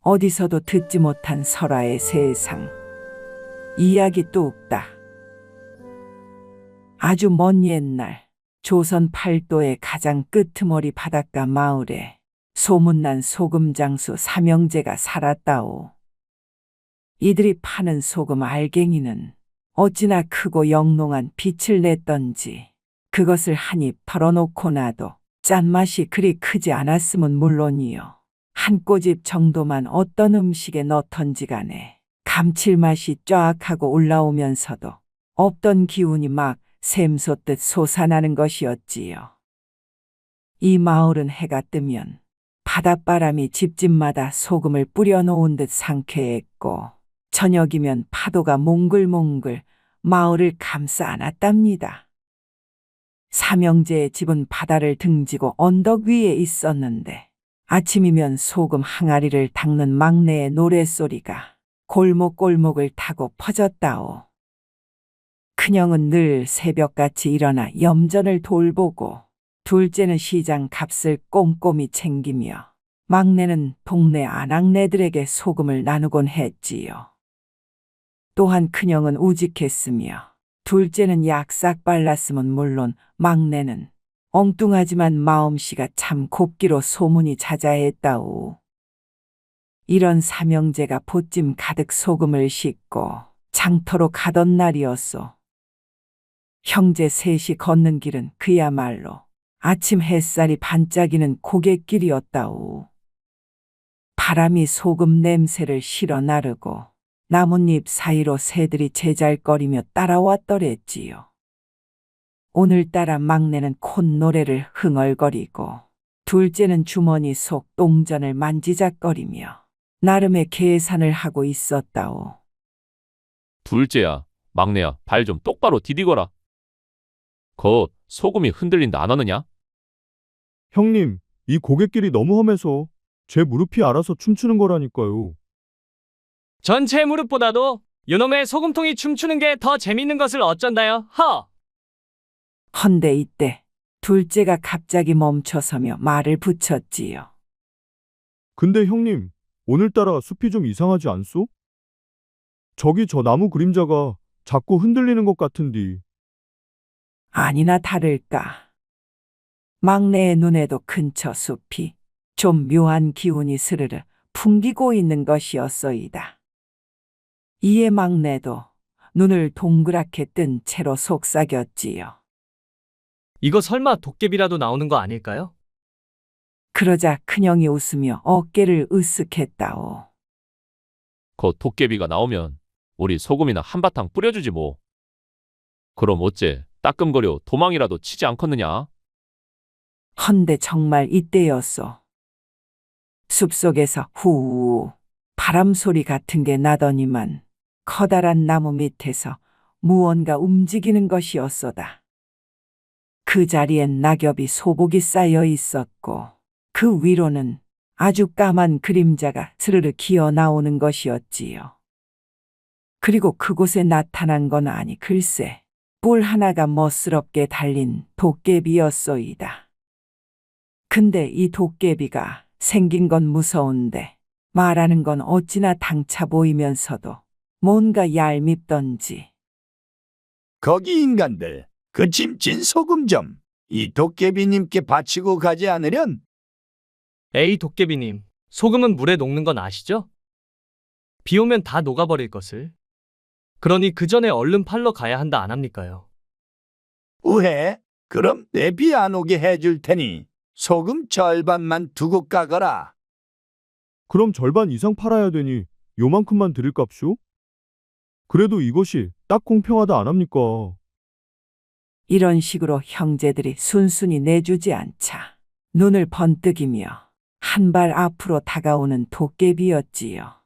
어디서도 듣지 못한 설화의 세상. 이야기 뚝딱. 아주 먼 옛날 조선 팔도의 가장 끄트머리 바닷가 마을에 소문난 소금 장수 삼형제가 살았다오. 이들이 파는 소금 알갱이는 어찌나 크고 영롱한 빛을 냈던지 그것을 한 입 털어놓고 나도 짠맛이 그리 크지 않았음은 물론이요. 한 꼬집 정도만 어떤 음식에 넣던지 간에 감칠맛이 쫙 하고 올라오면서도 없던 기운이 막 샘솟듯 솟아나는 것이었지요. 이 마을은 해가 뜨면 바닷바람이 집집마다 소금을 뿌려놓은 듯 상쾌했고 저녁이면 파도가 몽글몽글 마을을 감싸 안았답니다. 삼형제의 집은 바다를 등지고 언덕 위에 있었는데 아침이면 소금 항아리를 닦는 막내의 노랫소리가 골목골목을 타고 퍼졌다오. 큰형은 늘 새벽같이 일어나 염전을 돌보고 둘째는 시장 값을 꼼꼼히 챙기며 막내는 동네 아낙네들에게 소금을 나누곤 했지요. 또한 큰형은 우직했으며 둘째는 약삭 발랐으면 물론 막내는 엉뚱하지만 마음씨가 참 곱기로 소문이 자자했다오. 이런 삼형제가 보찜 가득 소금을 싣고 장터로 가던 날이었소. 형제 셋이 걷는 길은 그야말로 아침 햇살이 반짝이는 고갯길이었다오. 바람이 소금 냄새를 실어 나르고 나뭇잎 사이로 새들이 제잘거리며 따라왔더랬지요. 오늘따라 막내는 콧노래를 흥얼거리고 둘째는 주머니 속 똥전을 만지작거리며 나름의 계산을 하고 있었다오. 둘째야, 막내야, 발 좀 똑바로 디디거라. 소금이 흔들린다 안 하느냐? 형님, 이 고갯길이 너무 험해서 제 무릎이 알아서 춤추는 거라니까요. 전체 무릎보다도 요놈의 소금통이 춤추는 게 더 재밌는 것을 어쩐다요, 허! 헌데 이때 둘째가 갑자기 멈춰서며 말을 붙였지요. 근데 형님, 오늘따라 숲이 좀 이상하지 않소? 저기 저 나무 그림자가 자꾸 흔들리는 것 같은디. 아니나 다를까. 막내의 눈에도 근처 숲이 좀 묘한 기운이 스르르 풍기고 있는 것이었소이다. 이에 막내도 눈을 동그랗게 뜬 채로 속삭였지요. 이거 설마 도깨비라도 나오는 거 아닐까요? 그러자 큰형이 웃으며 어깨를 으쓱했다오. 도깨비가 나오면 우리 소금이나 한바탕 뿌려주지 뭐. 그럼 어째 따끔거려 도망이라도 치지 않겠느냐? 헌데 정말 이때였소. 숲속에서 후우 바람 소리 같은 게 나더니만 커다란 나무 밑에서 무언가 움직이는 것이었소다. 그 자리엔 낙엽이 소복이 쌓여 있었고 그 위로는 아주 까만 그림자가 스르르 기어 나오는 것이었지요. 그리고 그곳에 나타난 건 아니 글쎄 뿔 하나가 멋스럽게 달린 도깨비였소이다. 근데 이 도깨비가 생긴 건 무서운데 말하는 건 어찌나 당차 보이면서도 뭔가 얄밉던지. 거기 인간들, 그 짐진 소금 좀 이 도깨비님께 바치고 가지 않으련? 에이 도깨비님, 소금은 물에 녹는 건 아시죠? 비 오면 다 녹아버릴 것을. 그러니 그 전에 얼른 팔러 가야 한다 안 합니까요? 우해? 그럼 내 비 안 오게 해줄 테니 소금 절반만 두고 가거라. 그럼 절반 이상 팔아야 되니 요만큼만 드릴 값쇼? 그래도 이것이 딱 공평하다 안 합니까? 이런 식으로 형제들이 순순히 내주지 않자 눈을 번뜩이며 한 발 앞으로 다가오는 도깨비였지요.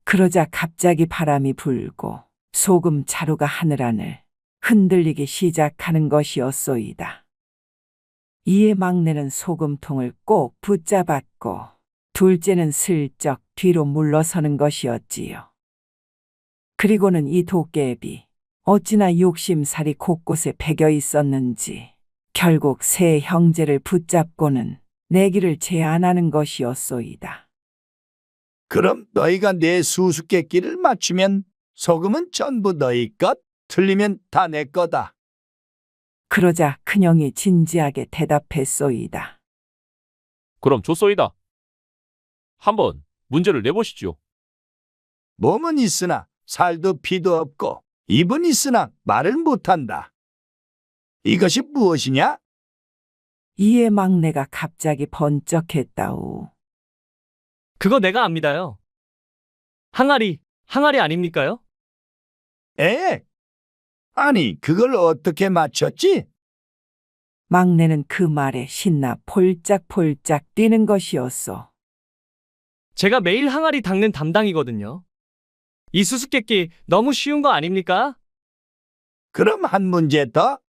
그러자 갑자기 바람이 불고 소금 자루가 하늘하늘 흔들리기 시작하는 것이었소이다. 이에 막내는 소금통을 꼭 붙잡았고 둘째는 슬쩍 뒤로 물러서는 것이었지요. 그리고는 이 도깨비 어찌나 욕심살이 곳곳에 배겨 있었는지 결국 세 형제를 붙잡고는 내기를 제안하는 것이었소이다. 그럼 너희가 내 수수께끼를 맞추면 소금은 전부 너희 것, 틀리면 다 내 거다. 그러자 큰형이 진지하게 대답했소이다. 그럼 좋소이다. 한번 문제를 내보시지요. 몸은 있으나 살도 피도 없고 입은 있으나 말을 못한다. 이것이 무엇이냐? 이에 막내가 갑자기 번쩍했다오. 그거 내가 압니다요. 항아리 아닙니까요? 에? 아니, 그걸 어떻게 맞췄지? 막내는 그 말에 신나 폴짝폴짝 뛰는 것이었소. 제가 매일 항아리 닦는 담당이거든요. 이 수수께끼 너무 쉬운 거 아닙니까? 그럼 한 문제 더?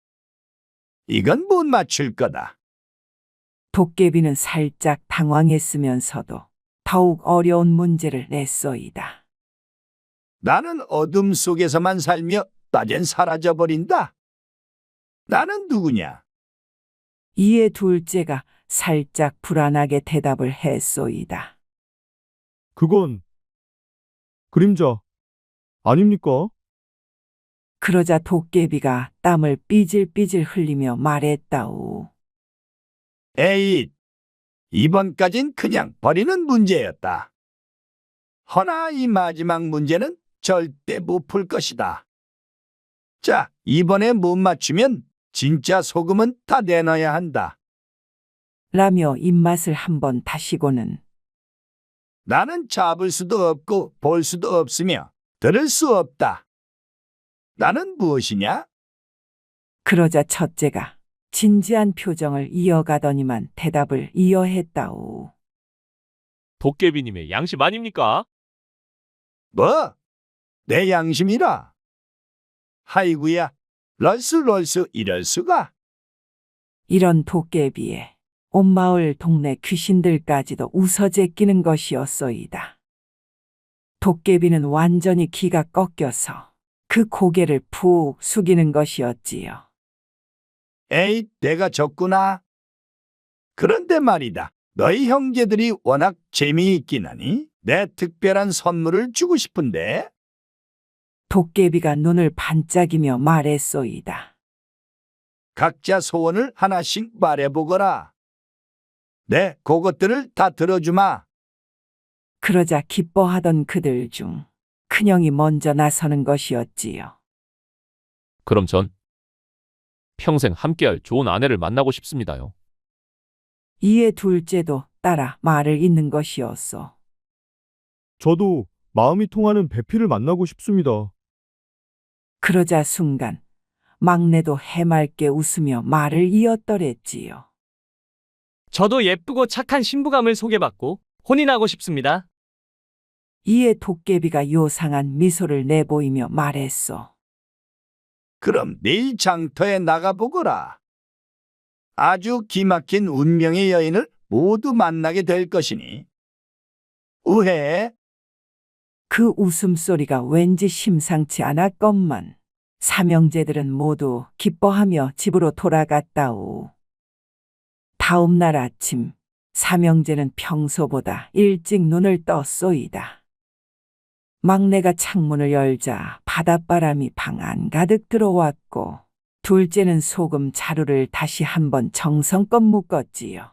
이건 못 맞출 거다. 도깨비는 살짝 당황했으면서도 더욱 어려운 문제를 냈소이다. 나는 어둠 속에서만 살며 낮엔 사라져버린다. 나는 누구냐? 이에 둘째가 살짝 불안하게 대답을 했소이다. 그건 그림자 아닙니까? 그러자 도깨비가 땀을 삐질삐질 흘리며 말했다오. 에잇! 이번까진 그냥 버리는 문제였다. 허나 이 마지막 문제는 절대 못 풀 것이다. 자, 이번에 못 맞추면 진짜 소금은 다 내놔야 한다. 라며 입맛을 한번 다시고는 나는 잡을 수도 없고 볼 수도 없으며 들을 수 없다. 나는 무엇이냐? 그러자 첫째가 진지한 표정을 이어가더니만 대답을 이어했다오. 도깨비님의 양심 아닙니까? 뭐? 내 양심이라. 하이구야, 럴수 이럴 수가. 이런 도깨비에 온 마을 동네 귀신들까지도 웃어 제끼는 것이었소이다. 도깨비는 완전히 기가 꺾여서 그 고개를 푹 숙이는 것이었지요. 에이, 내가 졌구나. 그런데 말이다. 너희 형제들이 워낙 재미있긴 하니 내 특별한 선물을 주고 싶은데. 도깨비가 눈을 반짝이며 말했소이다. 각자 소원을 하나씩 말해보거라. 네, 그것들을 다 들어주마. 그러자 기뻐하던 그들 중 큰형이 먼저 나서는 것이었지요. 그럼 전 평생 함께할 좋은 아내를 만나고 싶습니다요. 이에 둘째도 따라 말을 잇는 것이었소. 저도 마음이 통하는 배필을 만나고 싶습니다. 그러자 순간 막내도 해맑게 웃으며 말을 이었더랬지요. 저도 예쁘고 착한 신부감을 소개받고 혼인하고 싶습니다. 이에 도깨비가 요상한 미소를 내보이며 말했소. 그럼 내일 장터에 나가보거라. 아주 기막힌 운명의 여인을 모두 만나게 될 것이니. 우회. 그 웃음소리가 왠지 심상치 않았건만 삼형제들은 모두 기뻐하며 집으로 돌아갔다오. 다음 날 아침 삼형제는 평소보다 일찍 눈을 떴소이다. 막내가 창문을 열자 바닷바람이 방 안 가득 들어왔고 둘째는 소금 자루를 다시 한번 정성껏 묶었지요.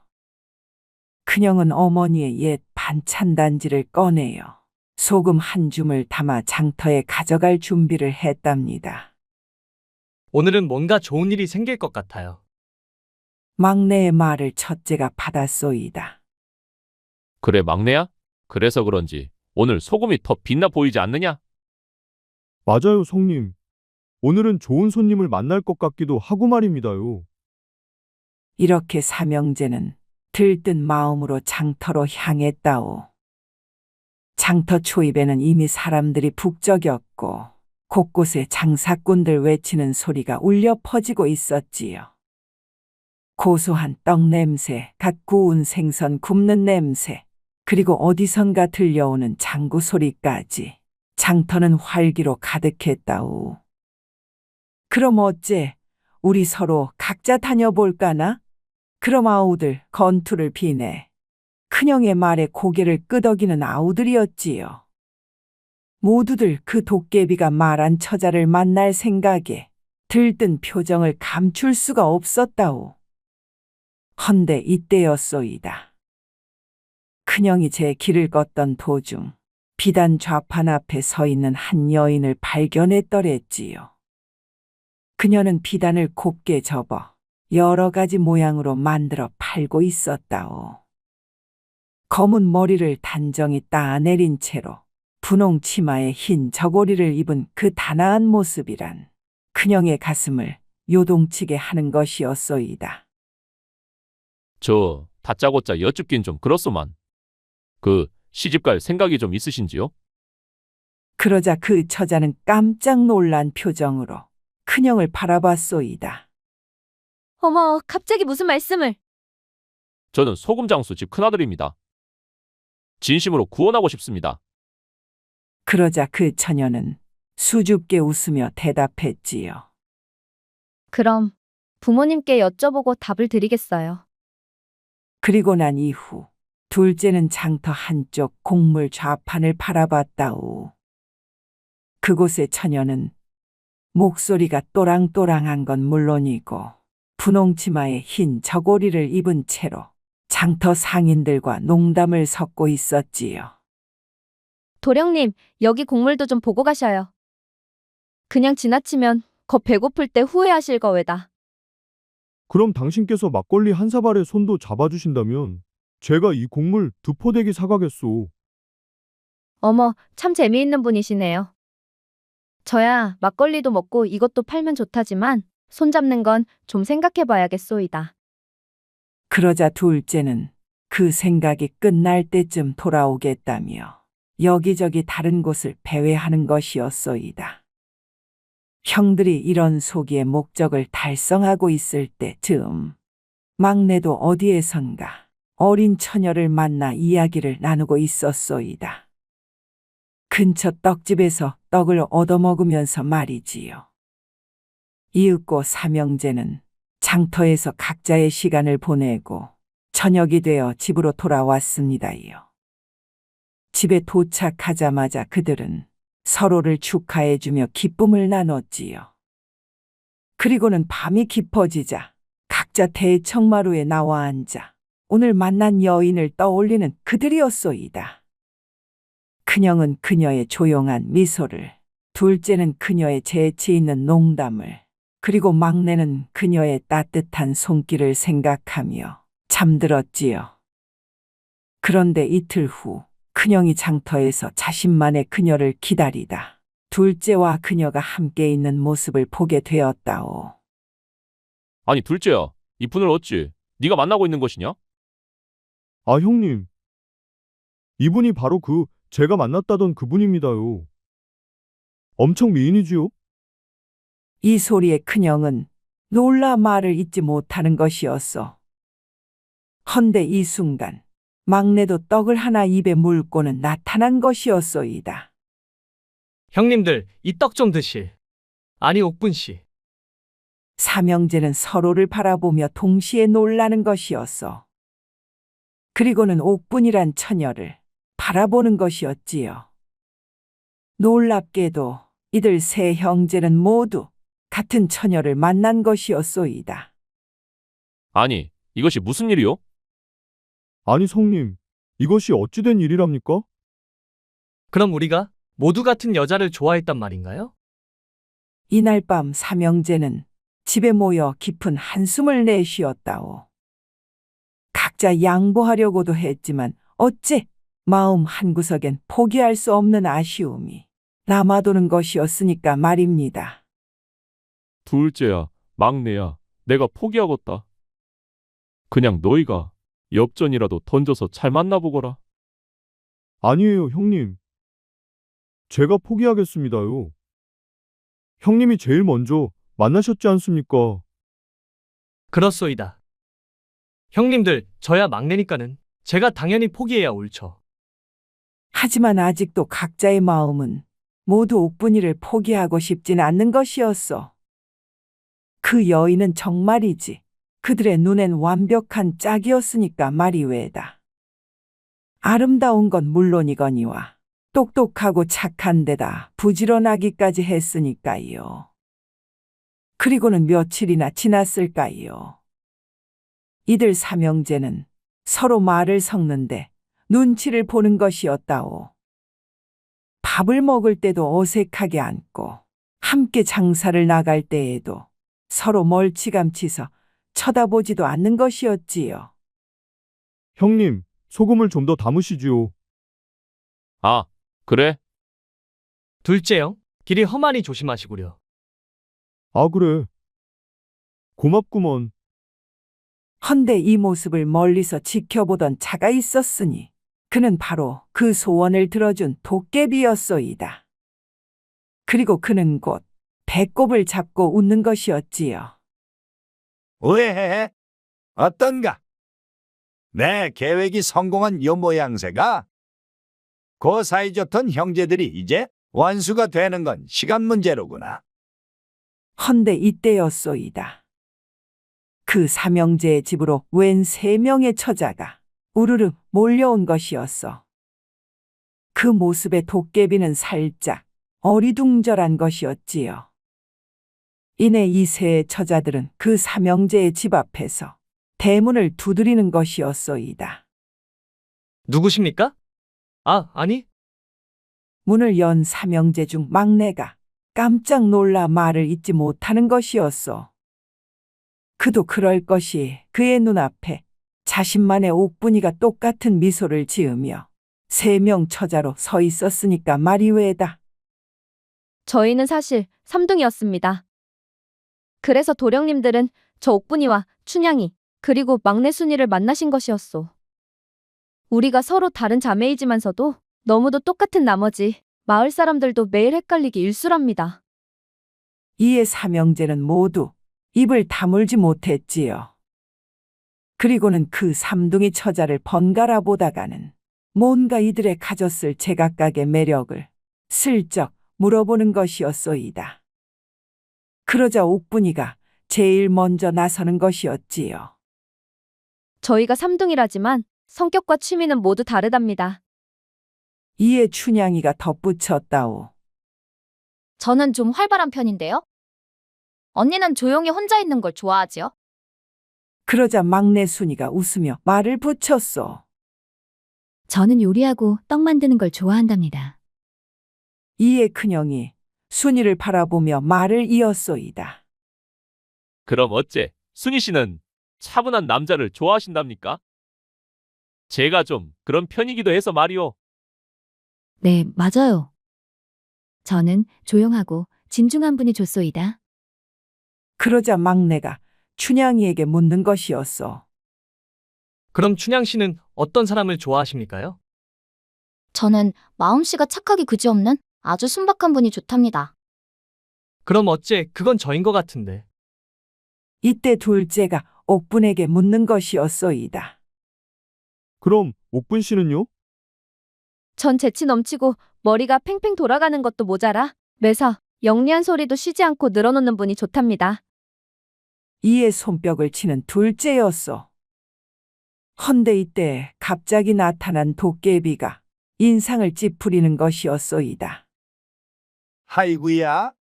큰형은 어머니의 옛 반찬 단지를 꺼내요. 소금 한 줌을 담아 장터에 가져갈 준비를 했답니다. 오늘은 뭔가 좋은 일이 생길 것 같아요. 막내의 말을 첫째가 받았소이다. 그래, 막내야? 그래서 그런지 오늘 소금이 더 빛나 보이지 않느냐? 맞아요, 성님. 오늘은 좋은 손님을 만날 것 같기도 하고 말입니다요. 이렇게 삼형제는 들뜬 마음으로 장터로 향했다오. 장터 초입에는 이미 사람들이 북적였고 곳곳에 장사꾼들 외치는 소리가 울려 퍼지고 있었지요. 고소한 떡 냄새, 갓 구운 생선 굽는 냄새, 그리고 어디선가 들려오는 장구 소리까지 장터는 활기로 가득했다오. 그럼 어째 우리 서로 각자 다녀볼까나? 그럼 아우들 건투를 비내. 큰형의 말에 고개를 끄덕이는 아우들이었지요. 모두들 그 도깨비가 말한 처자를 만날 생각에 들뜬 표정을 감출 수가 없었다오. 헌데 이때였소이다. 큰형이 제 길을 걷던 도중 비단 좌판 앞에 서 있는 한 여인을 발견했더랬지요. 그녀는 비단을 곱게 접어 여러 가지 모양으로 만들어 팔고 있었다오. 검은 머리를 단정히 따내린 채로 분홍 치마에 흰 저고리를 입은 그 단아한 모습이란 큰형의 가슴을 요동치게 하는 것이었소이다. 저 다짜고짜 여쭙긴 좀 그렇소만. 그 시집갈 생각이 좀 있으신지요? 그러자 그 처자는 깜짝 놀란 표정으로 큰형을 바라봤소이다. 어머, 갑자기 무슨 말씀을? 저는 소금장수 집 큰아들입니다. 진심으로 구원하고 싶습니다. 그러자 그 처녀는 수줍게 웃으며 대답했지요. 그럼 부모님께 여쭤보고 답을 드리겠어요. 그리고 난 이후 둘째는 장터 한쪽 곡물 좌판을 바라봤다오. 그곳의 처녀는 목소리가 또랑또랑한 건 물론이고 분홍 치마에 흰 저고리를 입은 채로 장터 상인들과 농담을 섞고 있었지요. 도령님, 여기 곡물도 좀 보고 가셔요. 그냥 지나치면 겁 배고플 때 후회하실 거외다. 그럼 당신께서 막걸리 한 사발에 손도 잡아주신다면 제가 이 곡물 2포대기 사가겠소. 어머, 참 재미있는 분이시네요. 저야 막걸리도 먹고 이것도 팔면 좋다지만 손 잡는 건 좀 생각해 봐야겠소이다. 그러자 둘째는 그 생각이 끝날 때쯤 돌아오겠다며 여기저기 다른 곳을 배회하는 것이었소이다. 형들이 이런 소기의 목적을 달성하고 있을 때쯤 막내도 어디에선가 어린 처녀를 만나 이야기를 나누고 있었소이다. 근처 떡집에서 떡을 얻어먹으면서 말이지요. 이윽고 삼형제는 장터에서 각자의 시간을 보내고 저녁이 되어 집으로 돌아왔습니다요. 집에 도착하자마자 그들은 서로를 축하해주며 기쁨을 나눴지요. 그리고는 밤이 깊어지자 각자 대청마루에 나와 앉아 오늘 만난 여인을 떠올리는 그들이었소이다. 큰형은 그녀의 조용한 미소를, 둘째는 그녀의 재치 있는 농담을, 그리고 막내는 그녀의 따뜻한 손길을 생각하며 잠들었지요. 그런데 이틀 후 큰형이 장터에서 자신만의 그녀를 기다리다 둘째와 그녀가 함께 있는 모습을 보게 되었다오. 아니 둘째야, 이분을 어찌 네가 만나고 있는 것이냐? 아, 형님. 이분이 바로 제가 만났다던 그분입니다요. 엄청 미인이지요? 이 소리에 큰형은 놀라 말을 잇지 못하는 것이었어. 헌데 이 순간 막내도 떡을 하나 입에 물고는 나타난 것이었소이다. 형님들, 이 떡 좀 드실. 아니, 옥분 씨. 삼형제는 서로를 바라보며 동시에 놀라는 것이었어. 그리고는 옥분이란 처녀를 바라보는 것이었지요. 놀랍게도 이들 세 형제는 모두 같은 처녀를 만난 것이었소이다. 아니, 이것이 무슨 일이요? 아니, 성님. 이것이 어찌된 일이랍니까? 그럼 우리가 모두 같은 여자를 좋아했단 말인가요? 이날 밤 삼형제는 집에 모여 깊은 한숨을 내쉬었다오. 각자 양보하려고도 했지만 어째 마음 한구석엔 포기할 수 없는 아쉬움이 남아도는 것이었으니까 말입니다. 둘째야, 막내야, 내가 포기하겠다. 그냥 너희가 엽전이라도 던져서 잘 만나보거라. 아니에요, 형님. 제가 포기하겠습니다요. 형님이 제일 먼저 만나셨지 않습니까? 그렇소이다. 형님들, 저야 막내니까는 제가 당연히 포기해야 옳죠. 하지만 아직도 각자의 마음은 모두 옥분이를 포기하고 싶진 않는 것이었어. 그 여인은 정말이지 그들의 눈엔 완벽한 짝이었으니까 말이 외다. 아름다운 건 물론이거니와 똑똑하고 착한 데다 부지런하기까지 했으니까요. 그리고는 며칠이나 지났을까요? 이들 삼형제는 서로 말을 섞는데 눈치를 보는 것이었다오. 밥을 먹을 때도 어색하게 앉고 함께 장사를 나갈 때에도 서로 멀찌감치서 쳐다보지도 않는 것이었지요. 형님, 소금을 좀 더 담으시지요. 아, 그래? 둘째 형, 길이 험하니 조심하시구려. 아, 그래. 고맙구먼. 헌데 이 모습을 멀리서 지켜보던 자가 있었으니 그는 바로 그 소원을 들어준 도깨비였소이다. 그리고 그는 곧 배꼽을 잡고 웃는 것이었지요. 왜? 어떤가? 내 계획이 성공한 요 모양새가? 그 사이좋던 형제들이 이제 원수가 되는 건 시간 문제로구나. 헌데 이때였소이다. 그 삼형제의 집으로 웬 3명의 처자가 우르르 몰려온 것이었어. 그 모습에 도깨비는 살짝 어리둥절한 것이었지요. 이내 이 세 처자들은 그 삼형제의 집 앞에서 대문을 두드리는 것이었소이다. 누구십니까? 아, 아니, 문을 연 삼형제 중 막내가 깜짝 놀라 말을 잇지 못하는 것이었소. 그도 그럴 것이 그의 눈앞에 자신만의 옥분이가 똑같은 미소를 지으며 3명 처자로 서 있었으니까 말이 왜다. 저희는 사실 삼둥이였습니다. 그래서 도령님들은 저 옥분이와 춘향이 그리고 막내 순이를 만나신 것이었소. 우리가 서로 다른 자매이지만서도 너무도 똑같은 나머지 마을 사람들도 매일 헷갈리기 일쑤랍니다. 이에 삼형제는 모두 입을 다물지 못했지요. 그리고는 그 삼둥이 처자를 번갈아 보다가는 뭔가 이들의 가졌을 제각각의 매력을 슬쩍 물어보는 것이었소이다. 그러자 옥분이가 제일 먼저 나서는 것이었지요. 저희가 삼둥이라지만 성격과 취미는 모두 다르답니다. 이에 춘향이가 덧붙였다오. 저는 좀 활발한 편인데요. 언니는 조용히 혼자 있는 걸 좋아하지요. 그러자 막내 순이가 웃으며 말을 붙였소. 저는 요리하고 떡 만드는 걸 좋아한답니다. 이에 큰형이 순이를 바라보며 말을 이었소이다. 그럼 어째 순희 씨는 차분한 남자를 좋아하신답니까? 제가 좀 그런 편이기도 해서 말이오. 네, 맞아요. 저는 조용하고 진중한 분이 좋소이다. 그러자 막내가 춘향이에게 묻는 것이었소. 그럼 춘향 씨는 어떤 사람을 좋아하십니까요? 저는 마음씨가 착하기 그지없는 아주 순박한 분이 좋답니다. 그럼 어째 그건 저인 것 같은데. 이때 둘째가 옥분에게 묻는 것이었소이다. 그럼 옥분 씨는요? 전 재치 넘치고 머리가 팽팽 돌아가는 것도 모자라 매사 영리한 소리도 쉬지 않고 늘어놓는 분이 좋답니다. 이에 손뼉을 치는 둘째였소. 헌데 이때 갑자기 나타난 도깨비가 인상을 찌푸리는 것이었소이다. 하이구야,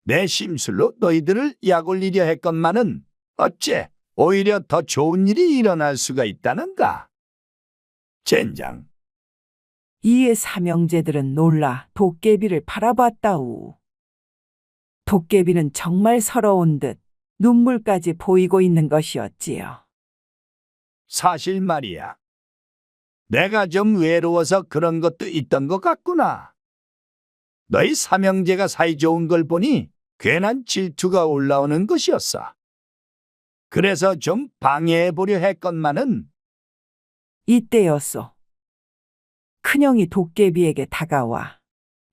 내 심술로 너희들을 약 올리려 했건만은 어째 오히려 더 좋은 일이 일어날 수가 있다는가? 젠장, 이에 삼형제들은 놀라 도깨비를 바라봤다우. 도깨비는 정말 서러운 듯 눈물까지 보이고 있는 것이었지요. 사실 말이야. 내가 좀 외로워서 그런 것도 있던 것 같구나. 너희 삼형제가 사이좋은 걸 보니 괜한 질투가 올라오는 것이었어. 그래서 좀 방해해보려 했건만은 이때였소. 큰형이 도깨비에게 다가와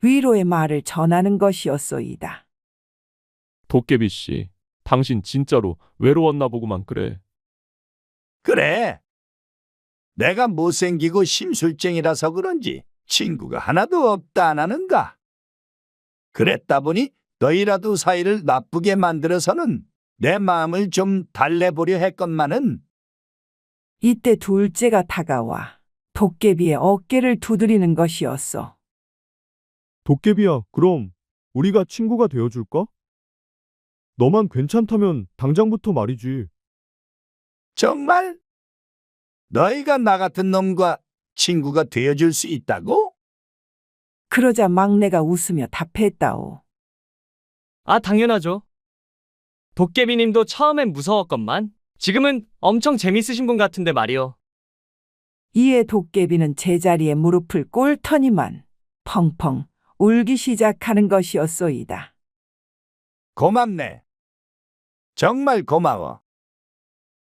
위로의 말을 전하는 것이었소이다. 도깨비 씨, 당신 진짜로 외로웠나 보구만 그래. 그래. 내가 못생기고 심술쟁이라서 그런지 친구가 하나도 없다 안 하는가? 그랬다 보니 너희라도 사이를 나쁘게 만들어서는 내 마음을 좀 달래보려 했건만은 이때 둘째가 다가와 도깨비의 어깨를 두드리는 것이었어. 도깨비야, 그럼 우리가 친구가 되어줄까? 너만 괜찮다면 당장부터 말이지. 정말? 너희가 나 같은 놈과 친구가 되어줄 수 있다고? 그러자 막내가 웃으며 답했다오. 아, 당연하죠. 도깨비님도 처음엔 무서웠건만 지금은 엄청 재밌으신 분 같은데 말이요. 이에 도깨비는 제자리에 무릎을 꿇더니만 펑펑 울기 시작하는 것이었소이다. 고맙네. 정말 고마워.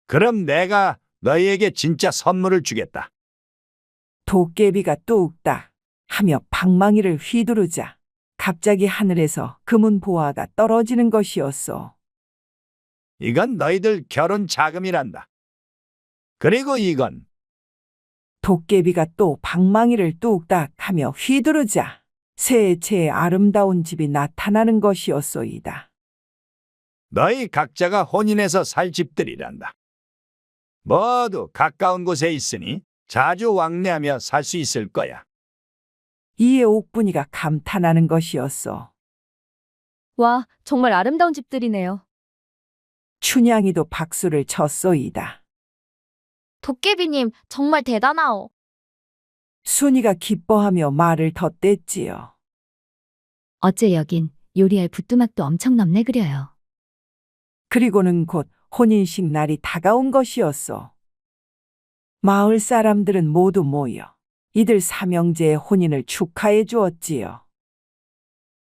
그럼 내가 너희에게 진짜 선물을 주겠다. 도깨비가 뚝딱 하며 방망이를 휘두르자 갑자기 하늘에서 금은 보화가 떨어지는 것이었소. 이건 너희들 결혼 자금이란다. 그리고 이건 도깨비가 또 방망이를 뚝딱 하며 휘두르자 새 채의 아름다운 집이 나타나는 것이었소이다. 너희 각자가 혼인해서 살 집들이란다. 모두 가까운 곳에 있으니 자주 왕래하며 살 수 있을 거야. 이에 옥분이가 감탄하는 것이었소. 와, 정말 아름다운 집들이네요. 춘향이도 박수를 쳤소이다. 도깨비님, 정말 대단하오. 순이가 기뻐하며 말을 덧댔지요. 어째 여긴 요리할 부뚜막도 엄청 넘네 그려요. 그리고는 곧 혼인식 날이 다가온 것이었소. 마을 사람들은 모두 모여 이들 삼형제의 혼인을 축하해 주었지요.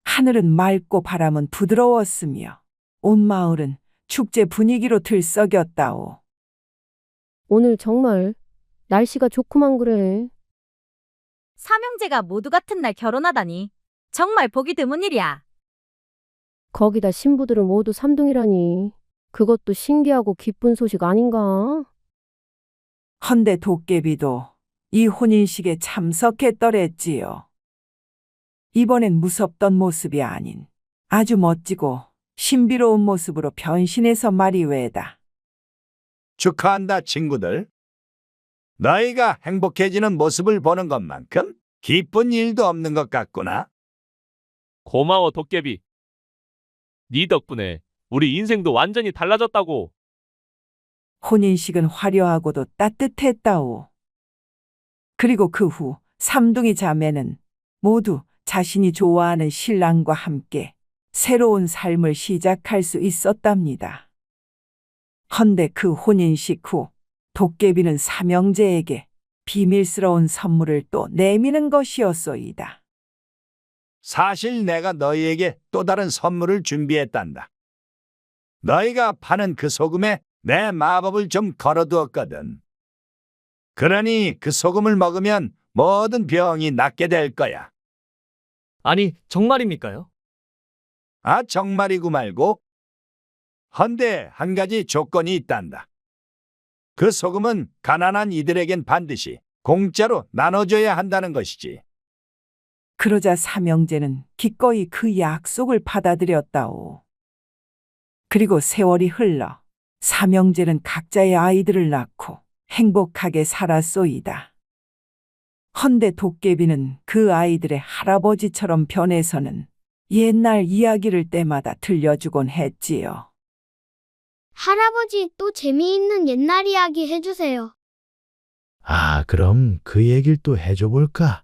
하늘은 맑고 바람은 부드러웠으며 온 마을은 축제 분위기로 들썩였다오. 오늘 정말 날씨가 좋구만 그래. 삼형제가 모두 같은 날 결혼하다니. 정말 보기 드문 일이야. 거기다 신부들은 모두 삼둥이라니. 그것도 신기하고 기쁜 소식 아닌가? 헌데 도깨비도 이 혼인식에 참석했더랬지요. 이번엔 무섭던 모습이 아닌 아주 멋지고 신비로운 모습으로 변신해서 말이외다. 축하한다, 친구들. 너희가 행복해지는 모습을 보는 것만큼 기쁜 일도 없는 것 같구나. 고마워, 도깨비. 네 덕분에 우리 인생도 완전히 달라졌다고. 혼인식은 화려하고도 따뜻했다오. 그리고 그 후 삼둥이 자매는 모두 자신이 좋아하는 신랑과 함께 새로운 삶을 시작할 수 있었답니다. 헌데 그 혼인식 후 도깨비는 삼형제에게 비밀스러운 선물을 또 내미는 것이었소이다. 사실 내가 너희에게 또 다른 선물을 준비했단다. 너희가 파는 그 소금에 내 마법을 좀 걸어두었거든. 그러니 그 소금을 먹으면 모든 병이 낫게 될 거야. 아니, 정말입니까요? 아, 정말이고 말고. 헌데 한 가지 조건이 있단다. 그 소금은 가난한 이들에겐 반드시 공짜로 나눠줘야 한다는 것이지. 그러자 삼형제는 기꺼이 그 약속을 받아들였다오. 그리고 세월이 흘러 삼형제는 각자의 아이들을 낳고 행복하게 살았소이다. 헌데 도깨비는 그 아이들의 할아버지처럼 변해서는 옛날 이야기를 때마다 들려주곤 했지요. 할아버지, 또 재미있는 옛날 이야기 해주세요. 아, 그럼 그 얘기를 또 해줘 볼까?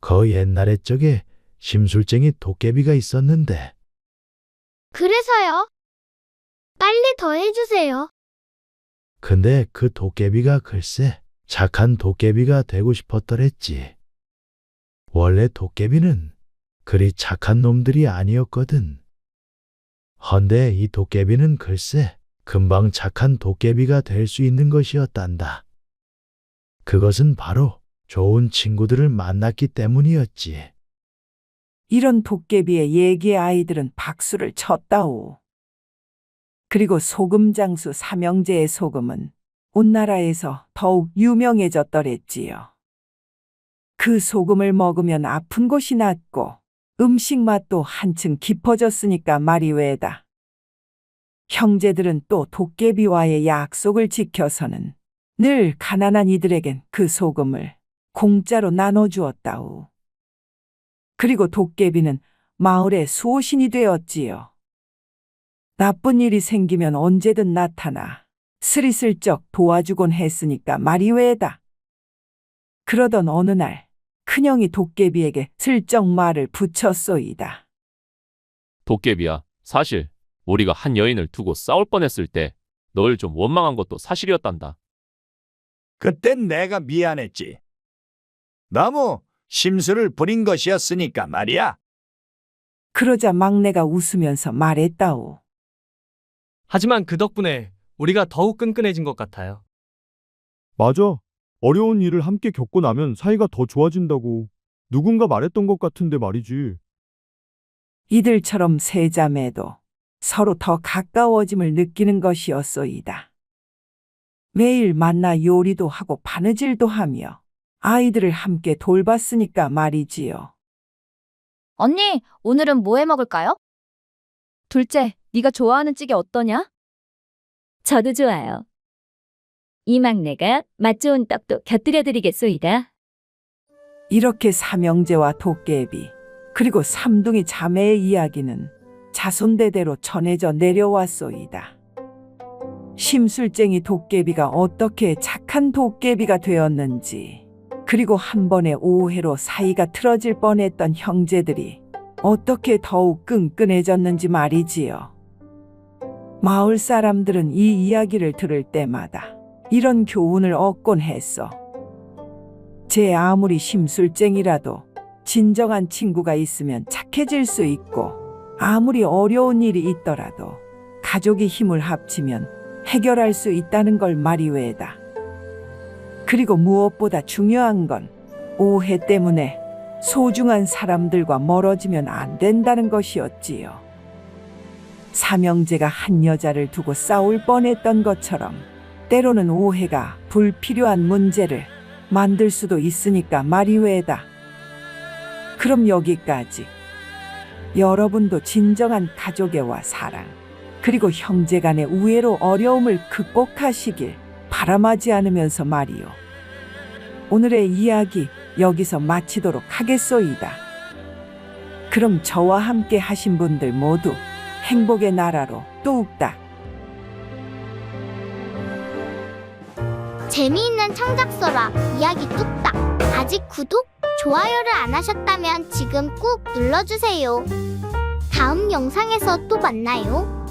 그 옛날에 적에 심술쟁이 도깨비가 있었는데. 그래서요? 빨리 더 해주세요. 근데 그 도깨비가 글쎄 착한 도깨비가 되고 싶었더랬지. 원래 도깨비는 그리 착한 놈들이 아니었거든. 헌데 이 도깨비는 글쎄 금방 착한 도깨비가 될 수 있는 것이었단다. 그것은 바로 좋은 친구들을 만났기 때문이었지. 이런 도깨비의 얘기에 아이들은 박수를 쳤다오. 그리고 소금 장수 삼형제의 소금은 온 나라에서 더욱 유명해졌더랬지요. 그 소금을 먹으면 아픈 곳이 낫고 음식 맛도 한층 깊어졌으니까 말이외다. 형제들은 또 도깨비와의 약속을 지켜서는 늘 가난한 이들에겐 그 소금을 공짜로 나눠주었다우. 그리고 도깨비는 마을의 수호신이 되었지요. 나쁜 일이 생기면 언제든 나타나 스리슬쩍 도와주곤 했으니까 말이 왜다. 그러던 어느 날 큰형이 도깨비에게 슬쩍 말을 붙였소이다. 도깨비야, 사실 우리가 한 여인을 두고 싸울 뻔했을 때 널 좀 원망한 것도 사실이었단다. 그땐 내가 미안했지. 너무 심술을 부린 것이었으니까 말이야. 그러자 막내가 웃으면서 말했다오. 하지만 그 덕분에 우리가 더욱 끈끈해진 것 같아요. 맞아. 어려운 일을 함께 겪고 나면 사이가 더 좋아진다고 누군가 말했던 것 같은데 말이지. 이들처럼 세 자매도 서로 더 가까워짐을 느끼는 것이었소이다. 매일 만나 요리도 하고 바느질도 하며 아이들을 함께 돌봤으니까 말이지요. 언니, 오늘은 뭐 해 먹을까요? 둘째, 네가 좋아하는 찌개 어떠냐? 저도 좋아요. 이 막내가 맛 좋은 떡도 곁들여 드리겠소이다. 이렇게 삼형제와 도깨비 그리고 삼둥이 자매의 이야기는 자손대대로 전해져 내려왔소이다. 심술쟁이 도깨비가 어떻게 착한 도깨비가 되었는지, 그리고 한 번의 오해로 사이가 틀어질 뻔했던 형제들이 어떻게 더욱 끈끈해졌는지 말이지요. 마을 사람들은 이 이야기를 들을 때마다 이런 교훈을 얻곤 했어. 제 아무리 심술쟁이라도 진정한 친구가 있으면 착해질 수 있고, 아무리 어려운 일이 있더라도 가족이 힘을 합치면 해결할 수 있다는 걸 말이 외다. 그리고 무엇보다 중요한 건 오해 때문에 소중한 사람들과 멀어지면 안 된다는 것이었지요. 삼형제가 한 여자를 두고 싸울 뻔했던 것처럼 때로는 오해가 불필요한 문제를 만들 수도 있으니까 말이 외다. 그럼 여기까지. 여러분도 진정한 가족애와 사랑, 그리고 형제간의 우애로 어려움을 극복하시길 바람하지 않으면서 말이요. 오늘의 이야기 여기서 마치도록 하겠소이다. 그럼 저와 함께 하신 분들 모두 행복의 나라로 뚝딱. 재미있는 창작서라 이야기 뚝딱. 아직 구독, 좋아요를 안 하셨다면 지금 꾹 눌러주세요. 다음 영상에서 또 만나요.